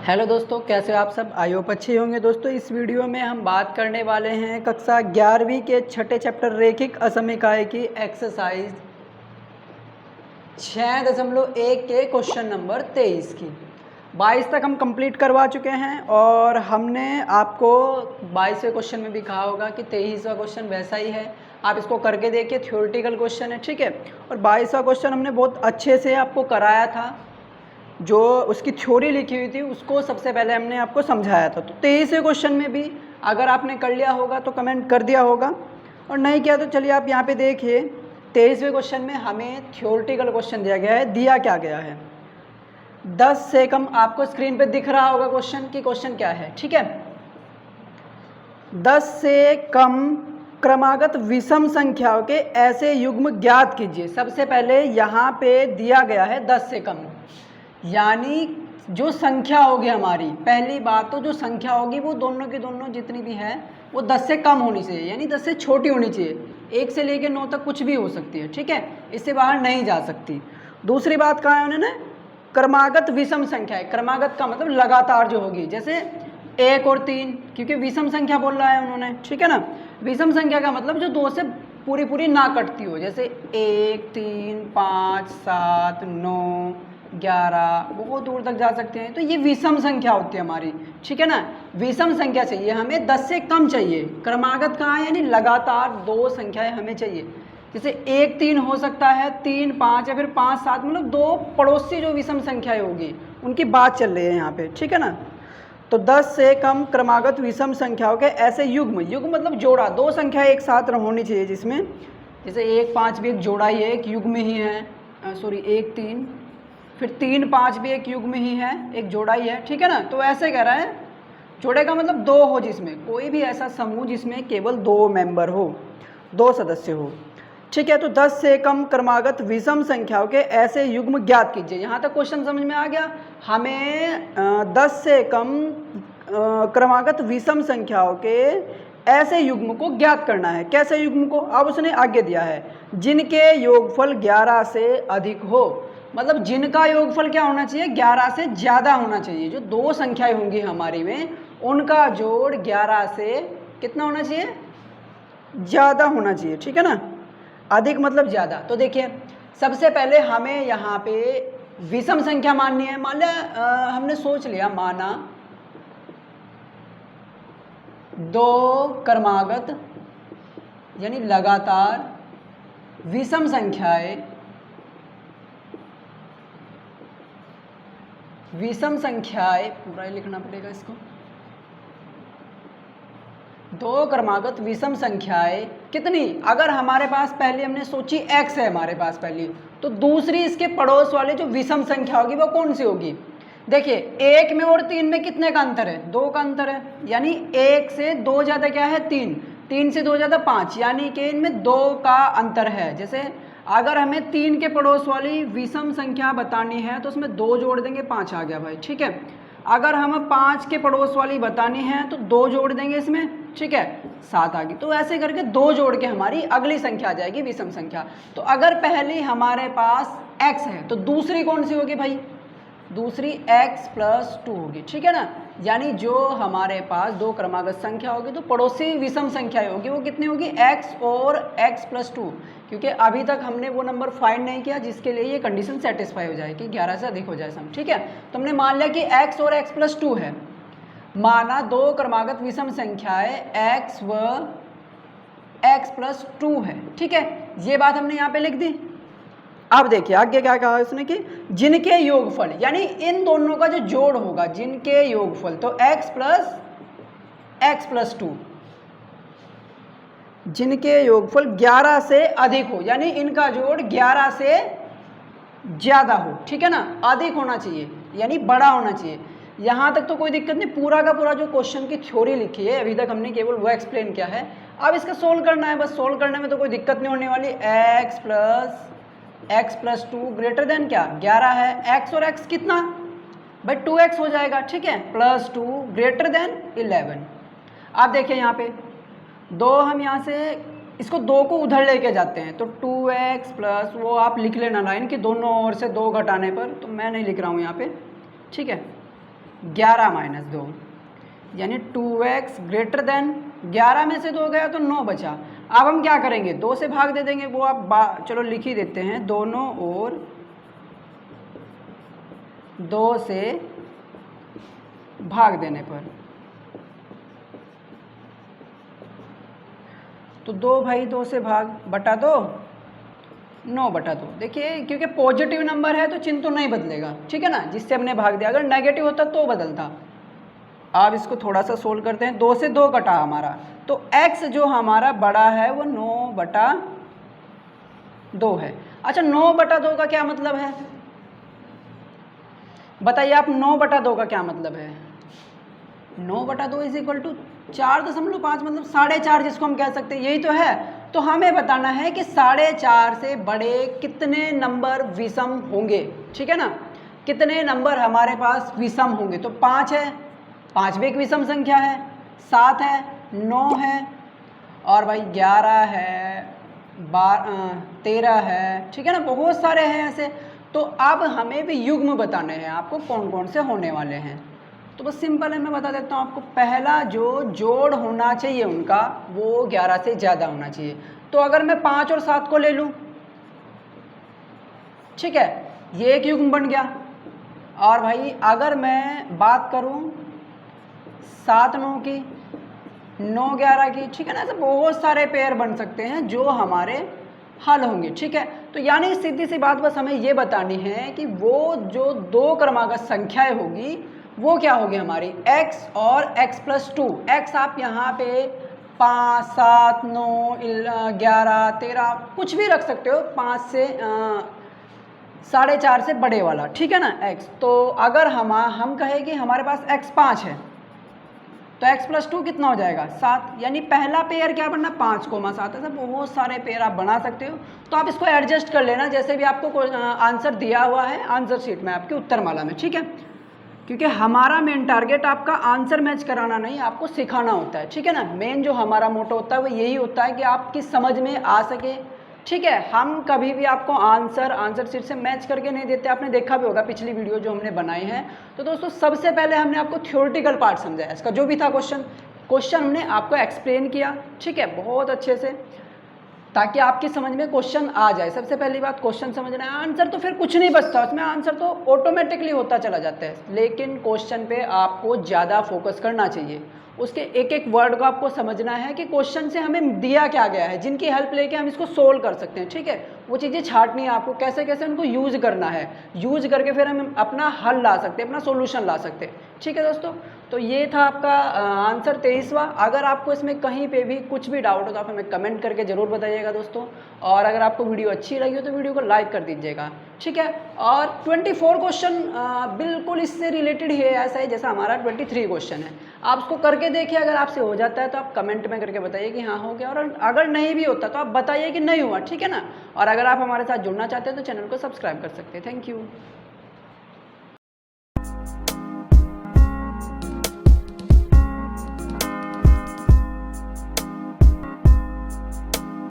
Hello दोस्तों, कैसे हो आप सब। आई होप अच्छे होंगे। दोस्तों इस वीडियो में हम बात करने वाले हैं कक्षा 11वीं के छठे चैप्टर रेखिक असमीकाय की एक्सरसाइज 6.1 के क्वेश्चन नंबर 23 की 22 तक हम कंप्लीट करवा चुके हैं। और हमने आपको 22वें क्वेश्चन में भी कहा होगा कि 23वां क्वेश्चन वैसा ही है, आप इसको करके देखिए। थ्योरेटिकल क्वेश्चन है, ठीक है। और 22वां क्वेश्चन हमने बहुत अच्छे से आपको कराया था, जो उसकी थ्योरी लिखी हुई थी उसको सबसे पहले हमने आपको समझाया था। तो 23वें क्वेश्चन में भी अगर आपने कर लिया होगा तो कमेंट कर दिया होगा, और नहीं किया तो चलिए आप यहाँ पे देखिए। 23वें क्वेश्चन में हमें थ्योरेटिकल क्वेश्चन दिया गया है। दिया क्या गया है, 10 से कम, आपको स्क्रीन पे दिख रहा होगा क्वेश्चन की क्वेश्चन क्या है, ठीक है। 10 से कम क्रमागत विषम संख्याओं के ऐसे युग्म ज्ञात कीजिए। सबसे पहले यहाँ पे दिया गया है 10 से कम, यानी जो संख्या होगी हमारी, पहली बात तो जो संख्या होगी वो दोनों की दोनों जितनी भी है वो 10 से कम होनी चाहिए, यानी 10 से छोटी होनी चाहिए। 1 से लेकर 9 तक कुछ भी हो सकती है, ठीक है, इससे बाहर नहीं जा सकती। दूसरी बात कहा है उन्होंने, क्रमागत विषम संख्या है। क्रमागत का मतलब लगातार जो होगी, जैसे 1 और 3, क्योंकि विषम संख्या बोल रहा है उन्होंने, ठीक है ना। विषम संख्या का मतलब जो 2 से पूरी पूरी ना कटती हो, जैसे 1, 3, 5, 7, 9, 11, बहुत दूर तक जा सकते हैं। तो ये विषम संख्या होती है हमारी, ठीक है ना। विषम संख्या चाहिए हमें, 10 से कम चाहिए। क्रमागत कहाँ है, यानी लगातार 2 संख्याएं हमें चाहिए। जैसे 1, 3 हो सकता है, 3, 5 या फिर 5, 7, मतलब 2 पड़ोसी जो विषम संख्याएं होगी उनकी बात चल रही है यहाँ पे, ठीक है ना। तो 10 से कम क्रमागत विषम संख्याओं के ऐसे युग्म, युग्म मतलब जोड़ा, 2 संख्या एक साथ होनी चाहिए जिसमें, जैसे 1, 5 भी एक जोड़ा ही है, एक युग्म ही है। 1, 3, फिर 3, 5 भी एक युग्म ही है, एक जोड़ा ही है, ठीक है ना। तो ऐसे कह रहा है, जोड़े का मतलब 2 हो, जिसमें कोई भी ऐसा समूह जिसमें केवल 2 मेंबर हो, 2 सदस्य हो, ठीक है। तो 10 से कम क्रमागत विषम संख्याओं के ऐसे युग्म ज्ञात कीजिए। यहाँ तक क्वेश्चन समझ में आ गया। हमें 10 से कम क्रमागत विषम संख्याओं के ऐसे युग्म को ज्ञात करना है। कैसे युग्म को, अब उसने आगे दिया है, जिनके योगफल 11 से अधिक हो। मतलब जिनका योगफल क्या होना चाहिए, 11 से ज़्यादा होना चाहिए। जो 2 संख्याएं होंगी हमारी में, उनका जोड़ 11 से कितना होना चाहिए, ज़्यादा होना चाहिए, ठीक है ना। अधिक मतलब ज़्यादा। तो देखिए सबसे पहले हमें यहाँ पे विषम संख्या माननी है। मान लिया हमने सोच लिया, माना 2 क्रमागत यानी लगातार विषम संख्याएं, पूरा ही लिखना पड़ेगा इसको, 2 क्रमागत विषम संख्याएं कितनी, अगर हमारे पास पहले हमने सोची x है हमारे पास पहली, तो दूसरी इसके पड़ोस वाले जो विषम संख्या होगी वो कौन सी होगी। देखिए 1 में और 3 में कितने का अंतर है, 2 का अंतर है, यानी 1 से 2 ज़्यादा क्या है, 3, 3 से 2 ज़्यादा 5, यानी कि इनमें 2 का अंतर है। जैसे अगर हमें 3 के पड़ोस वाली विषम संख्या बतानी है तो उसमें 2 जोड़ देंगे, 5 आ गया भाई, ठीक है। अगर हमें 5 के पड़ोस वाली बतानी है तो 2 जोड़ देंगे इसमें, ठीक है, 7 आ गई। तो ऐसे करके 2 जोड़ के हमारी अगली संख्या आ जाएगी विषम संख्या। तो अगर पहली हमारे पास x है तो दूसरी कौन सी होगी भाई, दूसरी x + 2 होगी, ठीक है ना। यानी जो हमारे पास 2 क्रमागत संख्या होगी तो पड़ोसी विषम संख्या होगी, वो कितनी होगी, x और x + 2, क्योंकि अभी तक हमने वो नंबर फाइंड नहीं किया जिसके लिए ये कंडीशन सेटिस्फाई हो जाए कि 11 से अधिक हो जाए सम, ठीक है। तो हमने मान लिया कि x और x + 2 है। माना 2 क्रमागत विषम संख्याएं x व x + 2 है, ठीक है। ये बात हमने यहाँ पे लिख दी। अब देखिए आगे क्या कहा उसने कि जिनके योगफल, यानी इन दोनों का जो जोड़ होगा, जिनके योगफल, तो x + 2, जिनके योगफल 11 से अधिक हो, यानी इनका जोड़ 11 से ज़्यादा हो, ठीक है ना। अधिक होना चाहिए यानी बड़ा होना चाहिए। यहाँ तक तो कोई दिक्कत नहीं, पूरा का पूरा जो क्वेश्चन की थ्योरी लिखी है अभी तक हमने केवल वो एक्सप्लेन किया है। अब इसका सोल्व करना है, बस सोल्व करने में तो कोई दिक्कत नहीं होने वाली। x + 2 ग्रेटर देन क्या, 11 है, x और x कितना भाई 2x हो जाएगा, ठीक है, +2 ग्रेटर देन 11। आप देखिए यहाँ पे 2, हम यहाँ से इसको 2 को उधर लेके जाते हैं तो 2x प्लस, वो आप लिख लेना लाइन कि दोनों ओर से 2 घटाने पर, तो मैं नहीं लिख रहा हूँ यहाँ पे, ठीक है। 11 माइनस 2, यानी 2x ग्रेटर देन 11 में से 2 गया तो 9 बचा। अब हम क्या करेंगे, 2 से भाग दे देंगे, वो आप चलो लिख ही देते हैं, दोनों ओर 2 से भाग देने पर तो 2 भाई 2 से भाग बटा 2, 9 बटा 2। देखिए क्योंकि पॉजिटिव नंबर है तो चिन्ह तो नहीं बदलेगा, ठीक है ना, जिससे हमने भाग दिया। अगर नेगेटिव होता तो बदलता। आप इसको थोड़ा सा सोल्व करते हैं। 2 से 2 कटा हमारा, तो x जो हमारा बड़ा है वो 9 बटा 2 है। अच्छा 9 बटा 2 का क्या मतलब है बताइए आप, 9 बटा 2 का क्या मतलब है? 9 बटा 2 इज इक्वल टू 4.5, मतलब 4.5 जिसको हम कह सकते हैं, यही तो है। तो हमें बताना है कि 4.5 से बड़े कितने नंबर विषम होंगे, ठीक है ना, कितने नंबर हमारे पास विषम होंगे। तो 5 है, 5 भी एक विषम संख्या है, 7 है, 9 है, और भाई 11 है, 13 है, ठीक है ना, बहुत सारे हैं ऐसे। तो अब हमें भी युग्म बताने हैं आपको कौन कौन से होने वाले हैं। तो बस सिंपल है, मैं बता देता हूँ आपको। पहला जो जोड़ होना चाहिए उनका वो 11 से ज़्यादा होना चाहिए। तो अगर मैं 5 और 7 को ले लूँ, ठीक है, ये एक युग्म बन गया। और भाई अगर मैं बात करूँ 7 9 की, 9 11 की, ठीक है ना, ऐसे बहुत सारे पेयर बन सकते हैं जो हमारे हल होंगे, ठीक है। तो यानी सीधी सी बात बस हमें ये बतानी है कि वो जो 2 क्रमागत संख्याएं होगी वो क्या होगी हमारी, x और x + 2। x आप यहाँ पे 5 7 9 11 13 कुछ भी रख सकते हो, 5 से 4.5 से बड़े वाला, ठीक है ना, x। तो अगर हम कहें कि हमारे पास x 5 है तो x + 2 कितना हो जाएगा, 7। यानी पहला पेयर क्या बनना, 5,7। ऐसा बहुत सारे पेयर आप बना सकते हो। तो आप इसको एडजस्ट कर लेना जैसे भी आपको आंसर दिया हुआ है आंसर शीट में आपकी उत्तरमाला में, ठीक है। क्योंकि हमारा मेन टारगेट आपका आंसर मैच कराना नहीं, आपको सिखाना होता है, ठीक है ना। मेन जो हमारा मोटो होता है वो यही होता है कि आपकी समझ में आ सके, ठीक है। हम कभी भी आपको आंसर शीट से मैच करके नहीं देते, आपने देखा भी होगा पिछली वीडियो जो हमने बनाई है। तो दोस्तों सबसे पहले हमने आपको थ्योरेटिकल पार्ट समझाया, इसका जो भी था क्वेश्चन हमने आपको एक्सप्लेन किया, ठीक है, बहुत अच्छे से, ताकि आपकी समझ में क्वेश्चन आ जाए। सबसे पहली बात क्वेश्चन समझना है, आंसर तो फिर कुछ नहीं बचता उसमें, आंसर तो ऑटोमेटिकली होता चला जाता है। लेकिन क्वेश्चन पे आपको ज़्यादा फोकस करना चाहिए, उसके एक एक वर्ड को आपको समझना है कि क्वेश्चन से हमें दिया क्या गया है, जिनकी हेल्प लेके हम इसको सोल्व कर सकते हैं, ठीक है। वो चीज़ें छांटनी है आपको, कैसे कैसे उनको यूज़ करना है, यूज़ करके फिर हम अपना हल ला सकते हैं, अपना सोल्यूशन ला सकते हैं, ठीक है दोस्तों। तो ये था आपका आंसर 23वां। अगर आपको इसमें कहीं पे भी कुछ भी डाउट हो तो आप हमें कमेंट करके ज़रूर बताइएगा दोस्तों। और अगर आपको वीडियो अच्छी लगी हो तो वीडियो को लाइक कर दीजिएगा, ठीक है। और 24 क्वेश्चन बिल्कुल इससे रिलेटेड ही है, ऐसा ही जैसा हमारा 23 क्वेश्चन है। आप उसको करके देखिए, अगर आपसे हो जाता है तो आप कमेंट में करके बताइए कि हाँ हो गया, और अगर नहीं भी होता तो आप बताइए कि नहीं हुआ, ठीक है ना। और अगर आप हमारे साथ जुड़ना चाहते हैं तो चैनल को सब्सक्राइब कर सकते हैं। Thank you.